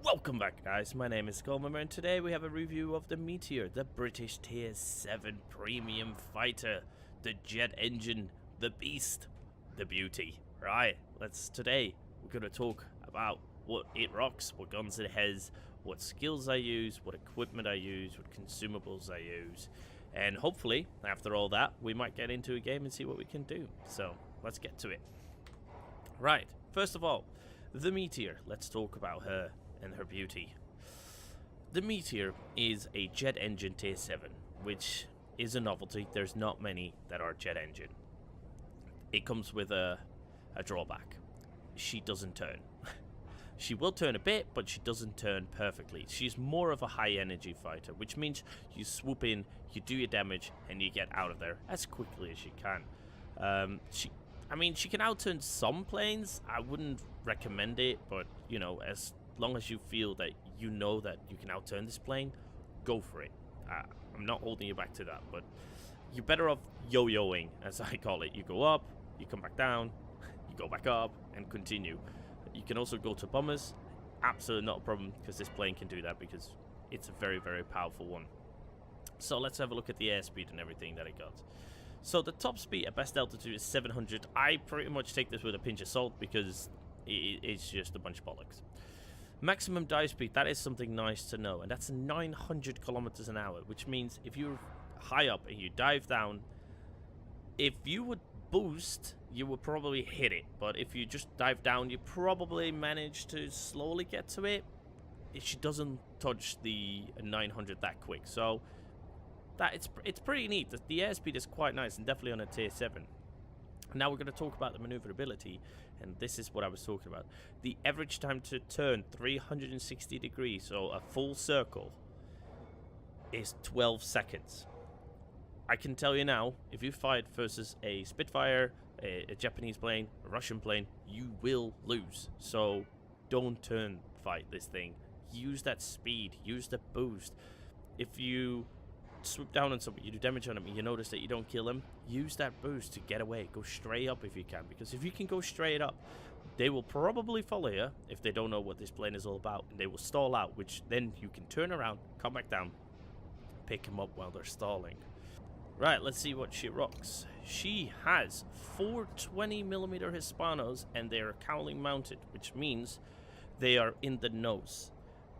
Welcome back, guys. My name is Skullmember, and today we have a review of the Meteor, the British Tier 7 premium fighter, the jet engine, the beast, the beauty. Right, today we're going to talk about what it rocks, what guns it has, what skills I use, what equipment I use, what consumables I use, and hopefully, after all that, we might get into a game and see what we can do. So, let's get to it. Right, first of all, the Meteor. Let's talk about her and her beauty. The Meteor is a jet engine tier 7, which is a novelty. There's not many that are jet engine. It comes with a drawback. She doesn't turn. She will turn a bit, but she doesn't turn perfectly. She's more of a high energy fighter, which means you swoop in, you do your damage, and you get out of there as quickly as you can. She can outturn some planes. I wouldn't recommend it, but you know, as long as you feel that you know that you can outturn this plane, go for it. I'm not holding you back to that, but you're better off yo-yoing, as I call it. You go up, you come back down, you go back up, and continue. You can also go to bombers. Absolutely not a problem, because this plane can do that, because it's a very, very powerful one. So let's have a look at the airspeed and everything that it got. So the top speed at best altitude is 700. I pretty much take this with a pinch of salt, because it's just a bunch of bollocks. Maximum dive speed, that is something nice to know, and that's 900 kilometers an hour, which means if you're high up and you dive down, if you would boost, you would probably hit it, but if you just dive down, you probably manage to slowly get to it. She doesn't touch the 900 that quick, so it's pretty neat. The airspeed is quite nice, and definitely on a tier 7. Now we're going to talk about the maneuverability, and this is what I was talking about. The average time to turn 360 degrees, so a full circle, is 12 seconds. I can tell you now, if you fight versus a Spitfire, a Japanese plane, a Russian plane, you will lose. So don't turn fight this thing. Use that speed, use the boost. If you swoop down on somebody, you do damage on them, and you notice that you don't kill them, use that boost to get away. Go straight up if you can, because if you can go straight up, they will probably follow you if they don't know what this plane is all about, and they will stall out, which then you can turn around, come back down, pick them up while they're stalling. Right, let's see what she rocks. She has 4 20mm Hispanos, and they are cowling mounted, which means they are in the nose.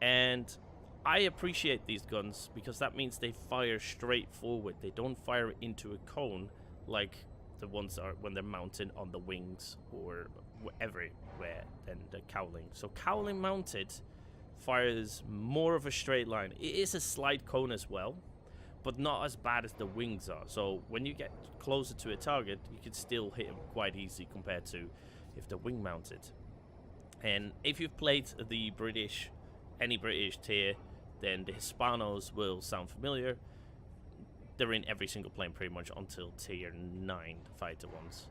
And I appreciate these guns, because that means they fire straight forward. They don't fire into a cone like the ones are when they're mounted on the wings or everywhere than the cowling. So cowling mounted fires more of a straight line. It is a slight cone as well, but not as bad as the wings are. So when you get closer to a target, you can still hit them quite easy compared to if they're wing mounted. And if you've played the any British tier, then the Hispanos will sound familiar. They're in every single plane pretty much until tier 9 fighter ones.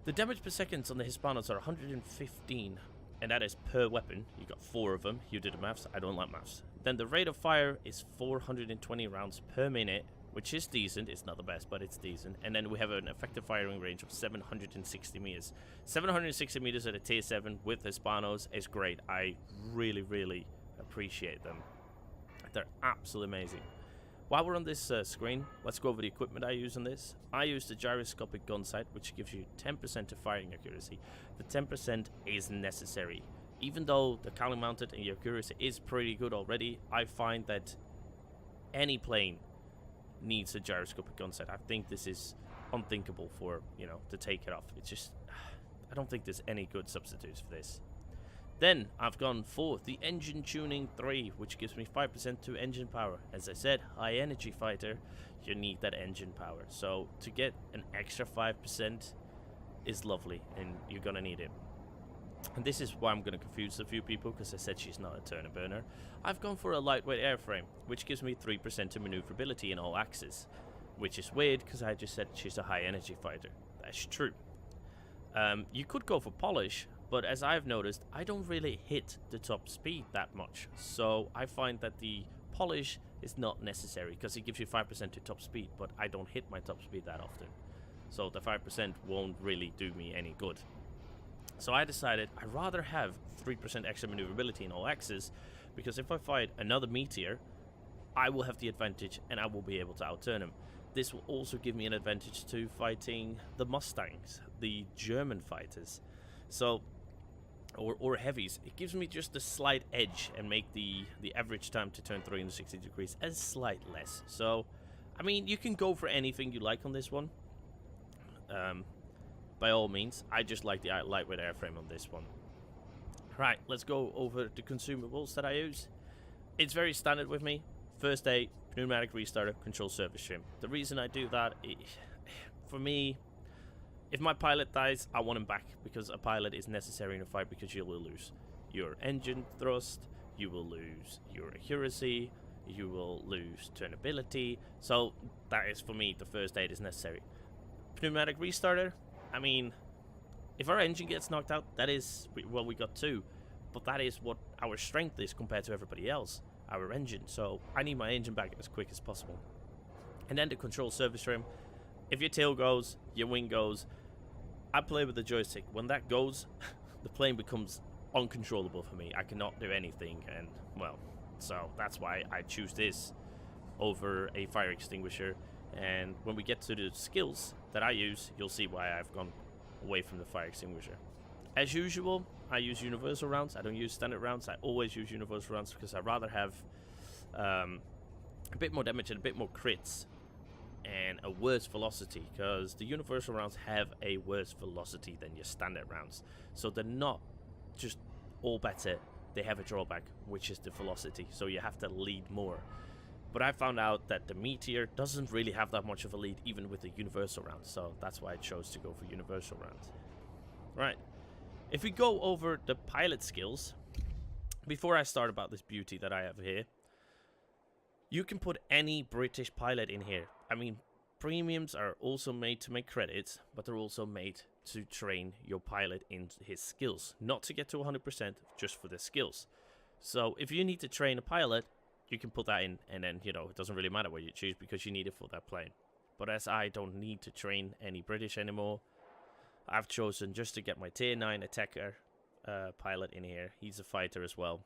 The damage per second on the Hispanos are 115, and that is per weapon. You got 4 of them. You did the maths. I don't like maths. Then the rate of fire is 420 rounds per minute, which is decent. It's not the best, but it's decent. And then we have an effective firing range of 760 meters. 760 meters at a tier 7 with Hispanos is great. I really, really appreciate them. They're absolutely amazing. While we're on this screen, let's go over the equipment I use on this. I use the gyroscopic gun sight, which gives you 10% of firing accuracy. The 10% is necessary. Even though the cowling mounted and your accuracy is pretty good already, I find that any plane needs a gyroscopic gun sight. I think this is unthinkable for, to take it off. It's just, I don't think there's any good substitutes for this. Then I've gone for the engine tuning 3, which gives me 5% to engine power. As I said, high energy fighter, you need that engine power. So to get an extra 5% is lovely, and you're gonna need it. And this is why I'm gonna confuse a few people, because I said she's not a turner burner. I've gone for a lightweight airframe, which gives me 3% to maneuverability in all axes, which is weird because I just said she's a high energy fighter. That's true. You could go for polish, but as I've noticed, I don't really hit the top speed that much. So I find that the polish is not necessary, because it gives you 5% to top speed, but I don't hit my top speed that often. So the 5% won't really do me any good. So I decided I'd rather have 3% extra maneuverability in all axes, because if I fight another Meteor, I will have the advantage and I will be able to outturn him. This will also give me an advantage to fighting the Mustangs, the German fighters. So, or heavies. It gives me just a slight edge and make the average time to turn 360 degrees a slight less. So, I mean, you can go for anything you like on this one. By all means, I just like the lightweight airframe on this one. Right, let's go over the consumables that I use. It's very standard with me. First aid, pneumatic restarter, control surface trim. The reason I do that, for me, if my pilot dies, I want him back, because a pilot is necessary in a fight, because you will lose your engine thrust, you will lose your accuracy, you will lose turnability. So that is, for me, the first aid is necessary. Pneumatic restarter, I mean, if our engine gets knocked out, that is, well, we got two, but that is what our strength is compared to everybody else, our engine. So I need my engine back as quick as possible. And then the control surface trim. If your tail goes, your wing goes. I play with the joystick. When that goes, the plane becomes uncontrollable for me. I cannot do anything, and, well, so that's why I choose this over a fire extinguisher. And when we get to the skills that I use, you'll see why I've gone away from the fire extinguisher. As usual, I use universal rounds. I don't use standard rounds. I always use universal rounds because I'd rather have a bit more damage and a bit more crits and a worse velocity, because the universal rounds have a worse velocity than your standard rounds. So they're not just all better, they have a drawback, which is the velocity. So you have to lead more. But I found out that the Meteor doesn't really have that much of a lead even with the universal rounds. So that's why I chose to go for universal rounds. Right. If we go over the pilot skills, before I start about this beauty that I have here, you can put any British pilot in here. I mean, premiums are also made to make credits, but they're also made to train your pilot in his skills. Not to get to 100%, just for the skills. So if you need to train a pilot, you can put that in, and then, you know, it doesn't really matter what you choose because you need it for that plane. But as I don't need to train any British anymore, I've chosen just to get my tier 9 attacker pilot in here. He's a fighter as well,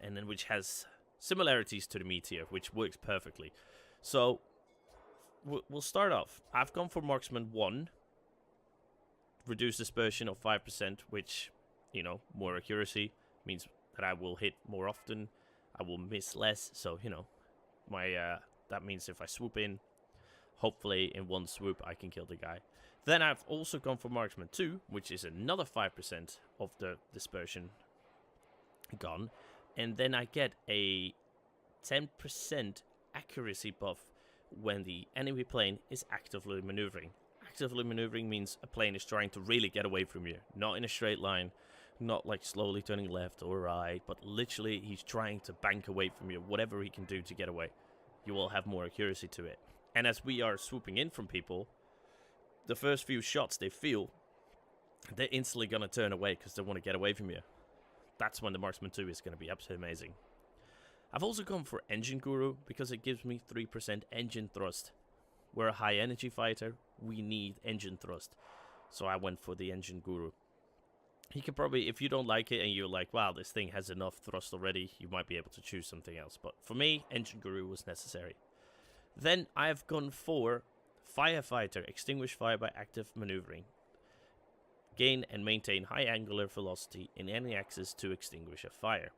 and then which has similarities to the Meteor, which works perfectly. So we'll start off. I've gone for Marksman 1, reduced dispersion of 5%, which, you know, more accuracy means that I will hit more often. I will miss less, so, you know, my that means if I swoop in, hopefully in one swoop I can kill the guy. Then I've also gone for Marksman 2, which is another 5% of the dispersion gone. And then I get a 10% accuracy buff when the enemy plane is actively maneuvering. Actively maneuvering means a plane is trying to really get away from you. Not in a straight line, not like slowly turning left or right, but literally he's trying to bank away from you. Whatever he can do to get away, you will have more accuracy to it. And as we are swooping in from people, the first few shots they feel, they're instantly going to turn away because they want to get away from you. That's when the Marksman 2 is going to be absolutely amazing. I've also gone for Engine Guru because it gives me 3% engine thrust. We're a high energy fighter, we need engine thrust. So I went for the Engine Guru. You can probably, if you don't like it and you're like, wow, this thing has enough thrust already, you might be able to choose something else. But for me, Engine Guru was necessary. Then I've gone for Firefighter, extinguish fire by active maneuvering. Gain and maintain high angular velocity in any axis to extinguish a fire.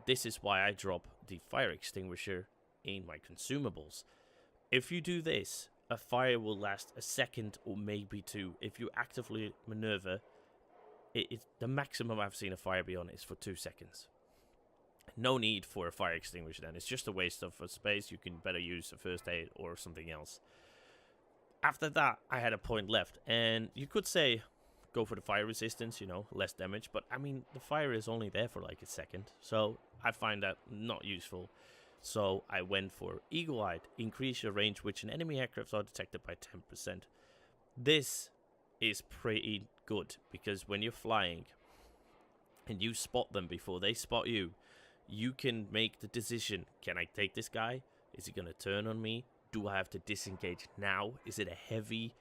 This is why I drop the fire extinguisher in my consumables. If you do this, a fire will last a second or maybe two. If you actively maneuver, the maximum I've seen a fire be on is for 2 seconds. No need for a fire extinguisher then. It's just a waste of space. You can better use a first aid or something else. After that, I had a point left. And you could say, go for the fire resistance, you know, less damage. But, I mean, the fire is only there for like a second. So, I find that not useful. So, I went for Eagle-Eyed. Increase your range, which an enemy aircraft are detected by 10%. This is pretty good. Because when you're flying and you spot them before they spot you, you can make the decision, can I take this guy? Is he going to turn on me? Do I have to disengage now? Is it a heavy?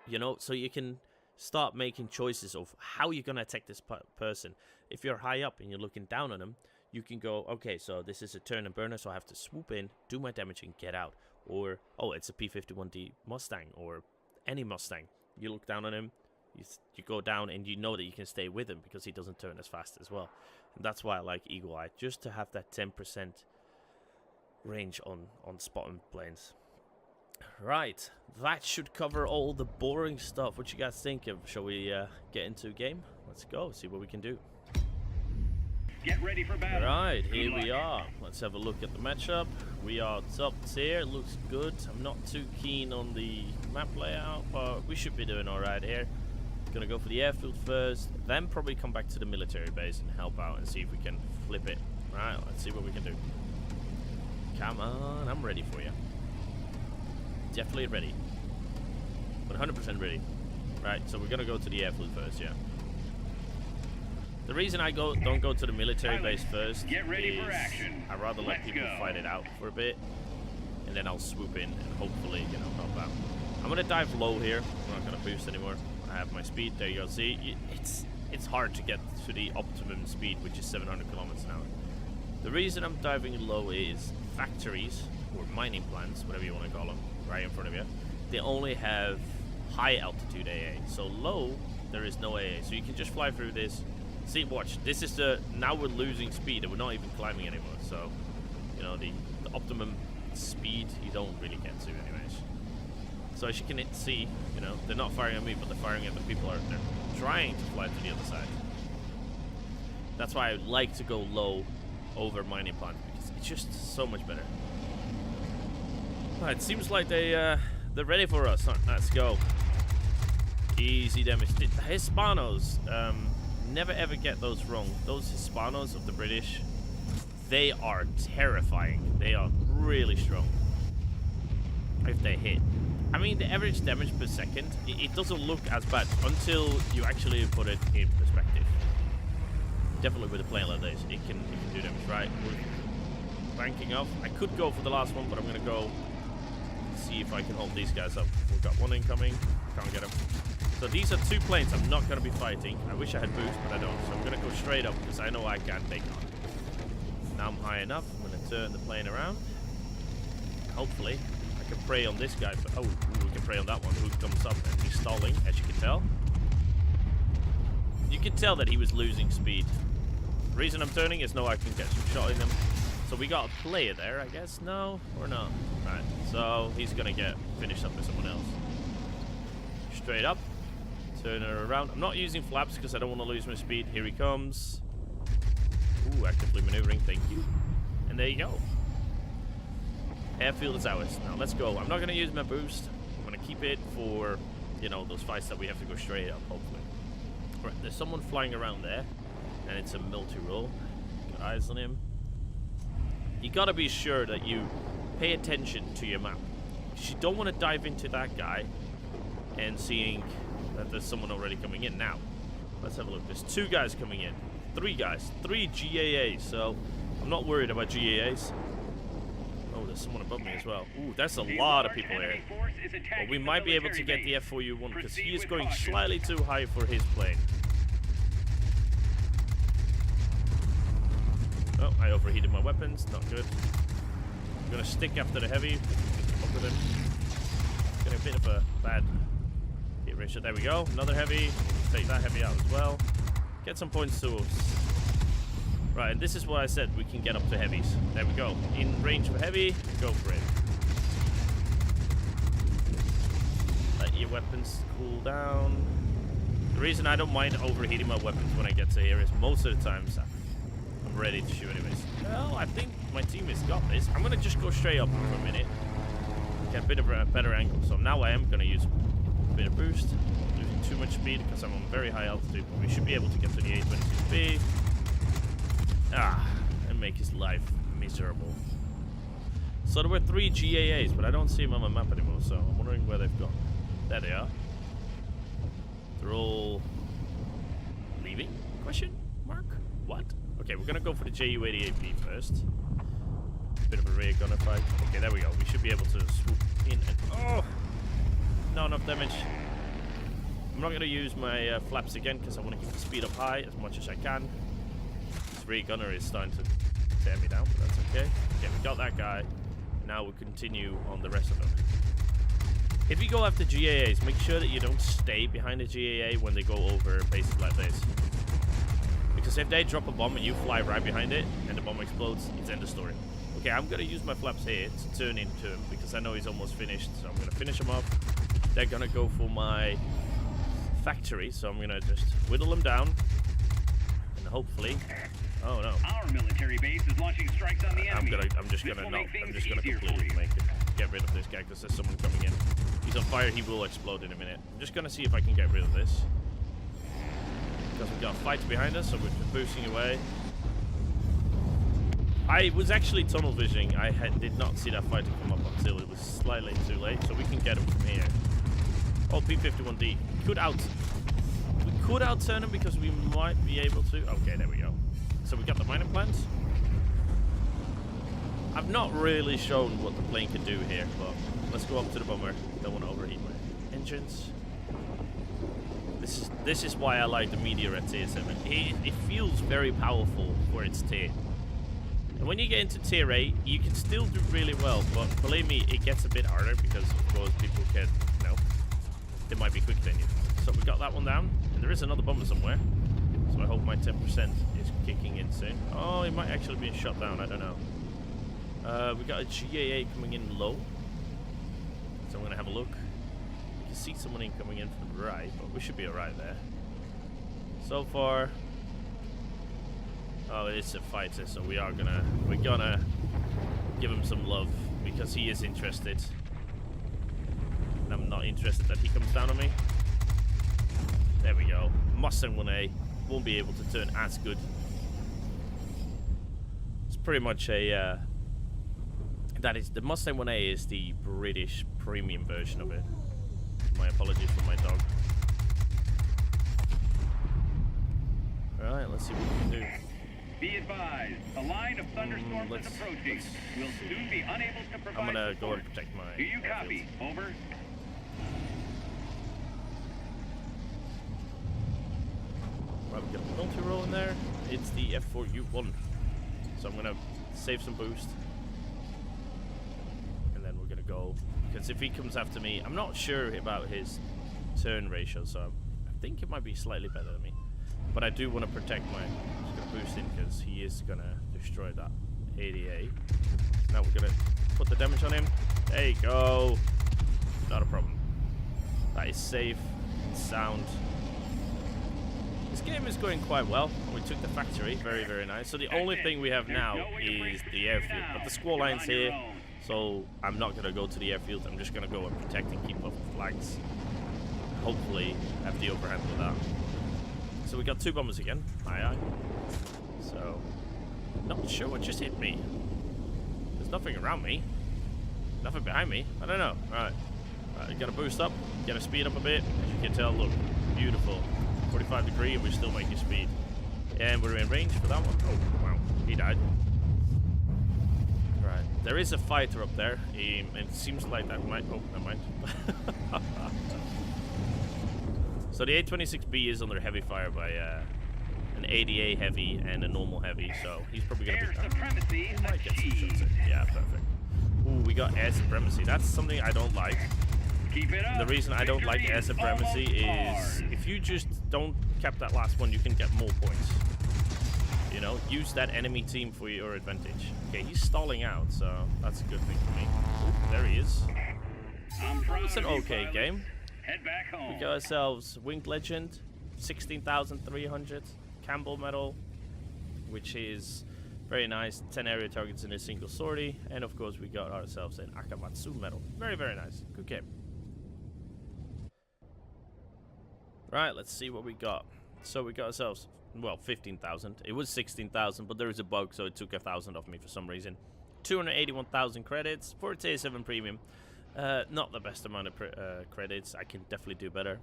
You know, so you can start making choices of how you're going to attack this person. If you're high up and you're looking down on them, you can go, okay, so this is a turn and burner, so I have to swoop in, do my damage, and get out. Or, oh, it's a P51D Mustang, or any Mustang. You look down on him, you go down, and you know that you can stay with him because he doesn't turn as fast as well. And that's why I like Eagle Eye, just to have that 10% range on spotting planes. Right, that should cover all the boring stuff. What you guys think of? Shall we get into a game? Let's go, see what we can do. Get ready for battle. Right, here we are. Let's have a look at the matchup. We are top tier, looks good. I'm not too keen on the map layout, but we should be doing alright here. Gonna go for the airfield first, then probably come back to the military base and help out and see if we can flip it. Right, let's see what we can do. Come on, I'm ready for you. Definitely ready. 100% ready. Right, so we're gonna go to the airfield first, yeah. The reason I don't go to the military base first is I'd rather let people fight it out for a bit, and then I'll swoop in and hopefully, you know, help out. I'm gonna dive low here. I'm not gonna boost anymore. I have my speed. There you go. See, it's hard to get to the optimum speed, which is 700 kilometers an hour. The reason I'm diving low is factories or mining plants, whatever you want to call them, right in front of you. They only have high altitude AA. So low, there is no AA. So you can just fly through this. See, watch. This is the, now we're losing speed and we're not even climbing anymore. So, you know, the optimum speed you don't really get to anyways. So as you can see, you know, they're not firing at me, but they're firing at the people out there trying to fly to the other side. That's why I like to go low over mining plants, because it's just so much better. Right, it seems like they're ready for us. Let's go. Easy damage. The Hispanos, never ever get those wrong. Those Hispanos of the British, they are terrifying. They are really strong if they hit. I mean, the average damage per second, it doesn't look as bad until you actually put it in perspective. Definitely with a plane like this, it can do damage. Right, we're banking off. I could go for the last one, but I'm going to go see if I can hold these guys up. We've got one incoming. Can't get him. So these are two planes I'm not going to be fighting. I wish I had boost, but I don't. So I'm going to go straight up because I know I can take on. Now I'm high enough. I'm going to turn the plane around. Hopefully, I can prey on this guy. Oh, we can prey on that one who comes up and he's stalling, as you can tell. You can tell that he was losing speed. The reason I'm turning is no, I can get some shot in him. So we got a player there, I guess. No, or not. Right, so he's going to get finished up with someone else. Straight up. Turn her around. I'm not using flaps because I don't want to lose my speed. Here he comes. Ooh, actively maneuvering. Thank you. And there you go. Airfield is ours. Now let's go. I'm not going to use my boost. I'm going to keep it for, you know, those fights that we have to go straight up, hopefully. Right, there's someone flying around there. And it's a multi-roll. Got eyes on him. You got to be sure that you pay attention to your map. You don't want to dive into that guy and seeing that there's someone already coming in. Now, let's have a look. There's two guys coming in. Three guys. 3 GAAs. So, I'm not worried about GAAs. Oh, there's someone above me as well. Ooh, that's a lot of people here. But we might be able to get the F4U1 because he is going slightly too high for his plane. Oh, I overheated my weapons. Not good. I'm going to stick after the heavy. Up with him. Getting a bit of a bad hit ratio. There we go. Another heavy. Take that heavy out as well. Get some points to us. Right, and this is what I said. We can get up to heavies. There we go. In range for heavy. Go for it. Let your weapons cool down. The reason I don't mind overheating my weapons when I get to here is most of the times I'm ready to shoot anyways. Well, I think my team has got this. I'm going to just go straight up for a minute. Get a bit of a better angle. So now I am going to use a bit of boost. Losing too much speed because I'm on very high altitude. But we should be able to get to the 822B. And make his life miserable. So there were 3 GAAs, but I don't see them on my map anymore. So I'm wondering where they've gone. There they are. They're all leaving? Question mark? What? Okay, we're gonna go for the JU-88B first. Bit of a rear gunner fight. Okay, there we go. We should be able to swoop in and... Oh! Not enough damage. I'm not going to use my flaps again because I want to keep the speed up high as much as I can. This rear gunner is starting to tear me down, but that's okay. Okay, we got that guy. Now we'll continue on the rest of them. If you go after GAAs, make sure that you don't stay behind a GAA when they go over bases like this. Because if they drop a bomb and you fly right behind it and the bomb explodes, it's end of story. Okay, I'm going to use my flaps here to turn into him because I know he's almost finished. So I'm going to finish him off. They're going to go for my factory, so I'm going to just whittle them down. And hopefully... Oh no. Our military base is launching strikes on the enemy. I'm just gonna completely get rid of this guy because there's someone coming in. He's on fire, he will explode in a minute. I'm just gonna see if I can get rid of this. Because we've got a fight behind us, so we're boosting away. I was actually tunnel visioning. I did not see that fighter come up until it was slightly too late, so we can get him from here. Oh, P-51D. We could outturn him because we might be able to. Okay, there we go. So we got the mining plants. I've not really shown what the plane can do here, but let's go up to the bomber. Don't want to overheat my engines. This is why I like the Meteor at tier 7. It feels very powerful for its tier. And when you get into tier 8, you can still do really well, but believe me, it gets a bit harder because of course people can, you know, they might be quicker than you. So we got that one down, and there is another bomber somewhere. So I hope my 10% is kicking in soon. Oh, it might actually be shot down. I don't know. We got a GAA coming in low. So I'm going to have a look. You can see someone coming in from the right, but we should be alright there. So far... Oh, it's a fighter, so we're gonna give him some love because he is interested. And I'm not interested that he comes down on me. There we go. Mustang 1A. Won't be able to turn as good. It's pretty much a that is the Mustang 1A is the British premium version of it. My apologies for my dog. Alright, let's see what we can do. Be advised, a line of thunderstorms is approaching. We'll soon be unable to provide I'm gonna support. go and protect my Do you airfields. copy? Over. Right, we got a multi-roll in there. It's the F4U1. So I'm going to save some boost. And then we're going to go. Because if he comes after me, I'm not sure about his turn ratio. So I think it might be slightly better than me. But I do want to protect my... I'm just going to boost in because he is going to destroy that ADA. Now we're going to put the damage on him. There you go. Not a problem. That is safe. Sound. This game is going quite well. We took the factory. Very, very nice. So the only thing we have now is the airfield. But the squall line's here. So I'm not going to go to the airfield. I'm just going to go and protect and keep up the flags. Hopefully have the overhand with that. So we got two bombers again. Aye, aye. So, not sure what just hit me. There's nothing around me. Nothing behind me. I don't know. Alright. Gotta boost up. Gotta speed up a bit. As you can tell, look. Beautiful. 45 degree and we're still making speed. And we're in range for that one. Oh, wow. He died. Right. There is a fighter up there. And it seems like that might... Oh, never mind. So the A26B is under heavy fire by an ADA heavy and a normal heavy, so he's probably going to be... supremacy might get some shots in. Yeah, perfect. Ooh, we got air supremacy. That's something I don't like. Keep it up. The reason I don't like air supremacy is if you just don't cap that last one, you can get more points. You know, use that enemy team for your advantage. Okay, he's stalling out, so that's a good thing for me. Ooh, there he is. It's an okay game. Head back home. We got ourselves Winged Legend, 16,300, Campbell Medal, which is very nice, 10 area targets in a single sortie, and of course we got ourselves an Akamatsu Medal. Very, very nice. Good game. Right, let's see what we got. So we got ourselves, well, 15,000. It was 16,000, but there is a bug, so it took 1,000 off me for some reason. 281,000 credits for a tier 7 premium. Not the best amount of credits. I can definitely do better.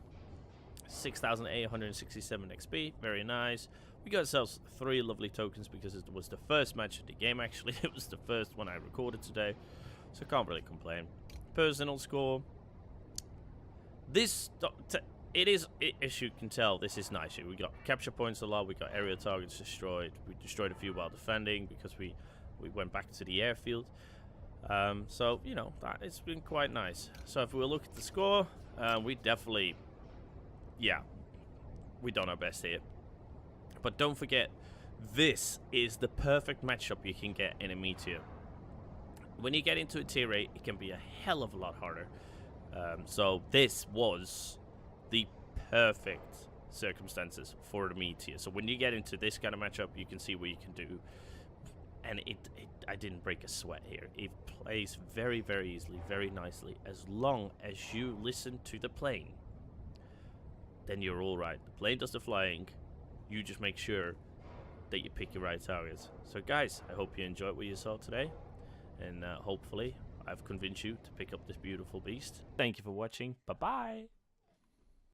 6,867 XP. Very nice. We got ourselves 3 lovely tokens because it was the first match of the game, actually. It was the first one I recorded today. So I can't really complain. Personal score. This... it is, as you can tell, this is nice. We got capture points a lot. We got aerial targets destroyed. We destroyed a few while defending because we went back to the airfield. So, you know, that it's been quite nice. So if we look at the score, we definitely, yeah, we done our best here. But don't forget, this is the perfect matchup you can get in a Meteor. When you get into a tier 8, it can be a hell of a lot harder. So this was the perfect circumstances for the Meteor. So when you get into this kind of matchup, you can see what you can do. And I didn't break a sweat here. It plays very, very easily, very nicely. As long as you listen to the plane, then you're all right. The plane does the flying. You just make sure that you pick your right targets. So guys, I hope you enjoyed what you saw today. And hopefully I've convinced you to pick up this beautiful beast. Thank you for watching. Bye-bye.